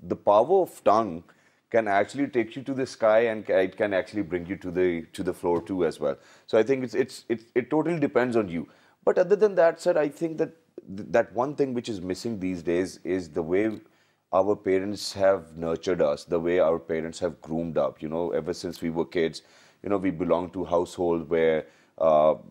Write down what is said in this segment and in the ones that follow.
the power of tongue can actually take you to the sky, and it can actually bring you to the floor too as well. So I think it totally depends on you. But other than that, sir, I think that that one thing which is missing these days is the way our parents have nurtured us, the way our parents have groomed up. You know, ever since we were kids, you know, we belong to a household where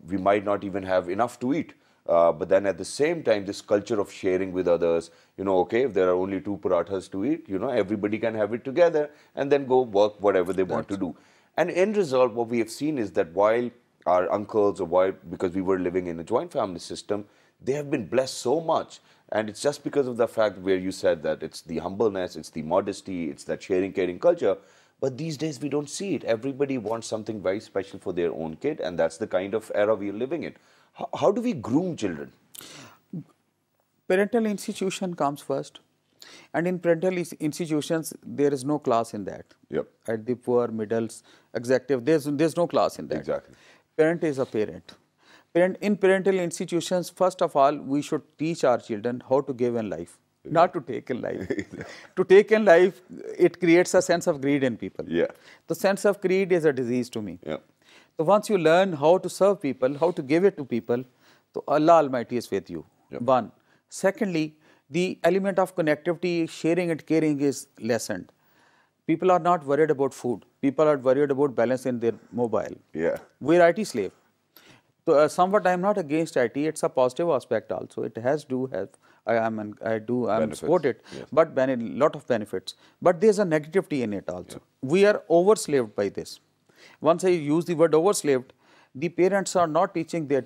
we might not even have enough to eat. But then at the same time, this culture of sharing with others, you know, okay, if there are only 2 parathas to eat, you know, everybody can have it together and then go work whatever they want to do. And end result, what we have seen is that while our uncles, or while, because we were living in a joint family system, they have been blessed so much. And it's just because of the fact where you said that it's the humbleness, it's the modesty, it's that sharing, caring culture. But these days we don't see it. Everybody wants something very special for their own kid, and that's the kind of era we are living in. How do we groom children? Parental institution comes first. And in parental institutions, there is no class in that. Yep. At the poor, middles, executive, there's no class in that. Exactly. Parent is a parent. In parental institutions, first of all, we should teach our children how to give in life, not to take in life. To take in life, it creates a sense of greed in people. Yeah. The sense of greed is a disease to me. Yeah. So once you learn how to serve people, how to give it to people, so Allah Almighty is with you. Yep. One. Secondly, the element of connectivity, sharing and caring is lessened. People are not worried about food. People are worried about balance in their mobile. Yeah. We're IT slave. So somewhat I'm not against IT. It's a positive aspect also. It has do have. I'm support it, yes. but a lot of benefits. But there's a negativity in it also. Yeah. We are overslaved by this. Once I use the word overslaved, the parents are not teaching their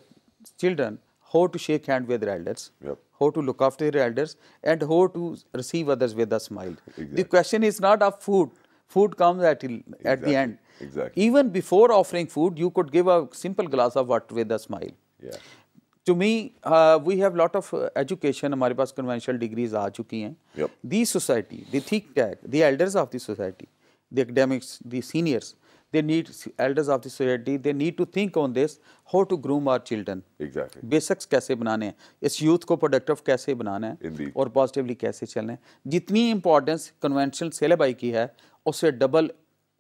children how to shake hand with their elders, Yep. how to look after their elders, and how to receive others with a smile. Exactly. The question is not of food. Food comes at the end. Exactly. Even before offering food, you could give a simple glass of water with a smile. Yeah. To me, we have lot of education. हमारे पास conventional degrees आ चुकी हैं. Yep. The society, the think tank, the elders of the society, the academics, the seniors, they need elders of the society. They need to think on this, how to groom our children. Exactly. Basics कैसे बनाने हैं, इस youth को productive कैसे बनाना है, Indeed. और positively कैसे चलना है. जितनी importance conventional syllabi की है, उससे double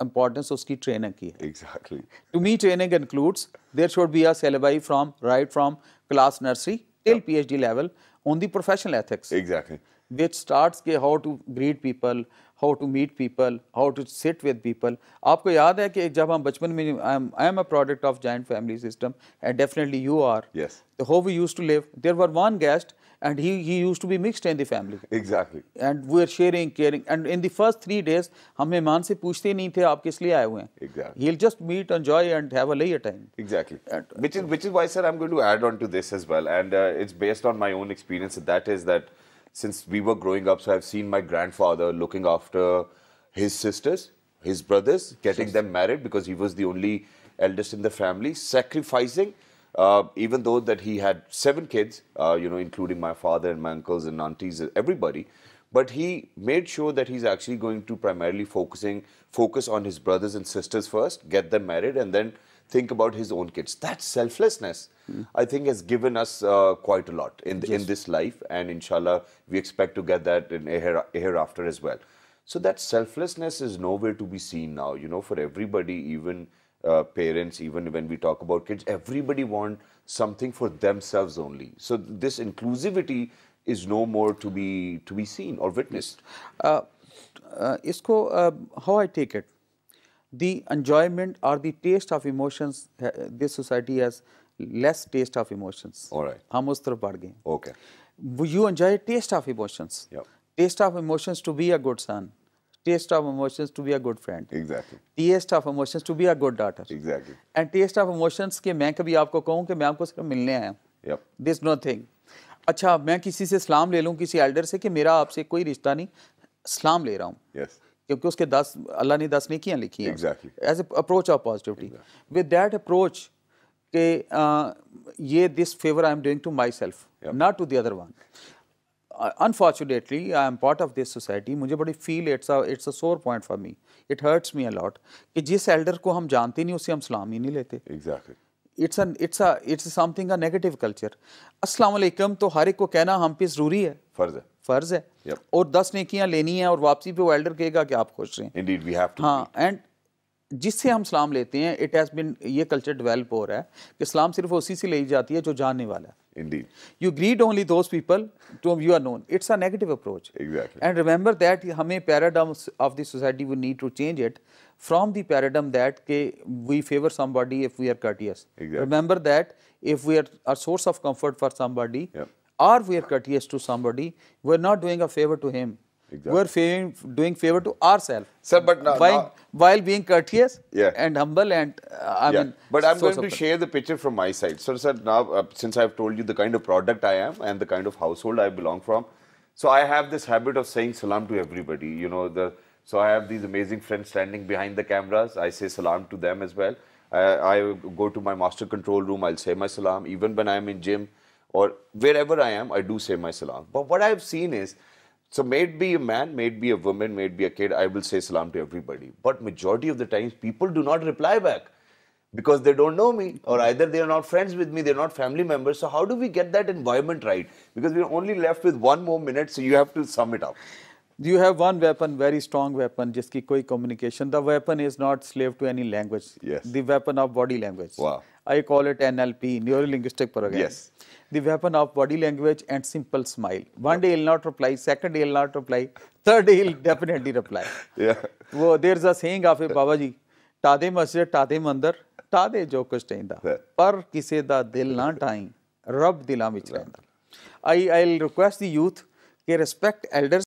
importance उसकी training की है. Exactly. To me, training includes there should be a syllabi from class nursery till PhD level on the professional ethics. Exactly. Which starts के how to greet people, how to meet people, how to sit with people. आपको याद है कि जब हम बचपन में I am a product of giant family system, and definitely you are. Yes. How we used to live. There were one guest, and he used to be mixed in the family. Exactly. And we were sharing, caring. And in the first 3 days, हम मेहमान से पूछते नहीं थे आप किस लिए आए हुए हैं. Exactly. He'll just meet, enjoy, and have a leisure time. Exactly. Which is why, sir, I'm going to add on to this as well. And it's based on my own experience. That is that since we were growing up, so I've seen my grandfather looking after his sisters, his brothers, getting them married because he was the only eldest in the family, sacrificing, even though that he had 7 kids, including my father and my uncles and aunties, everybody. But he made sure that he's actually going to primarily focus on his brothers and sisters first, get them married, and then think about his own kids. That selflessness, I think, has given us quite a lot in this life, and inshallah, we expect to get that in hereafter as well. So that selflessness is nowhere to be seen now. For everybody, even parents, even when we talk about kids, everybody want something for themselves only. So this inclusivity is no more to be seen or witnessed. How I take it, the enjoyment or the taste of emotions, this society has less taste of emotions. All right. हम उस तरफ बढ़ गए. Okay. You enjoy taste of emotions. Yep. Taste of emotions to be a good son. Taste of emotions to be a good friend. Exactly. Taste of emotions to be a good daughter. Exactly. And taste of emotions कि मैं कभी आपको कहूँ कि मैं आपको सिर्फ मिलने आया. Yep. There's nothing. अच्छा मैं किसी से सलाम ले लूँ किसी एल्डर से कि मेरा आपसे कोई रिश्ता नहीं, सलाम ले रहा हूँ. Yes. क्योंकि उसके 10 अल्लाह ने 10 नेकियां लिखी हैं. Exactly. As an approach of positivity. With that approach, कि this favor I am doing to myself, not to the other one. Unfortunately, I am part of this society. मुझे बड़ी feel it's a sore point for me. It hurts me a lot कि जिस elder को हम जानते नहीं उससे हम सलाम ही नहीं लेते. Exactly. it's something a negative culture. अस्सलाम वालेकुम तो हर एक को कहना हम पे ज़रूरी है, फ़र्ज़ है। Yep. और 10 नेकियां लेनी है और वापसी पे वो एल्डर कहेगा कि आप खुश रहें। Indeed, we have to. हाँ, एंड जिससे हम सलाम लेते हैं, इट हैज़ बिन, ये कल्चर डेवलप हो रहा है कि सलाम सिर्फ उसी से ली जाती है जो जानने वाला है। Indeed. You greet only those people to whom you are known. It's a negative approach. Exactly. And remember that हमें paradigms of the society we need to change it from the paradigm that we favor somebody if we are courteous. Exactly. Remember that if we are a source of comfort for somebody, Yep. or we are courteous to somebody, we're not doing a favor to him. Exactly. We're doing favor to ourselves. Sir, but now, while being courteous Yeah. and humble and I mean. But I'm source going to of- share the picture from my side. So, sir, now since I've told you the kind of product I am and the kind of household I belong from, so I have this habit of saying salam to everybody. You know, so I have these amazing friends standing behind the cameras. I say salam to them as well. I go to my master control room. I'll say my salam. Even when I'm in gym or wherever I am, I do say my salam. But what I've seen is, so may it be a man, may it be a woman, may it be a kid, I will say salam to everybody. But majority of the times, people do not reply back because they don't know me, or either they are not friends with me, they're not family members. So how do we get that environment right? Because we're only left with 1 more minute, so you have to sum it up. You have one weapon, very strong weapon, jiski koi communication. The weapon is not slave to any language. Yes. The weapon of body language. Wow. I call it NLP, neuro-linguistic programming. Yes. The weapon of body language and simple smile. One day he'll not reply, second day he'll not reply, third day he'll definitely reply. Yeah. There's a saying of a Baba ji, taade masjid, taade mandir, taade jo kuch tenda. Yeah. Par kise da dil na taing, Rab dilan vich rehanda. I'll request the youth to respect elders.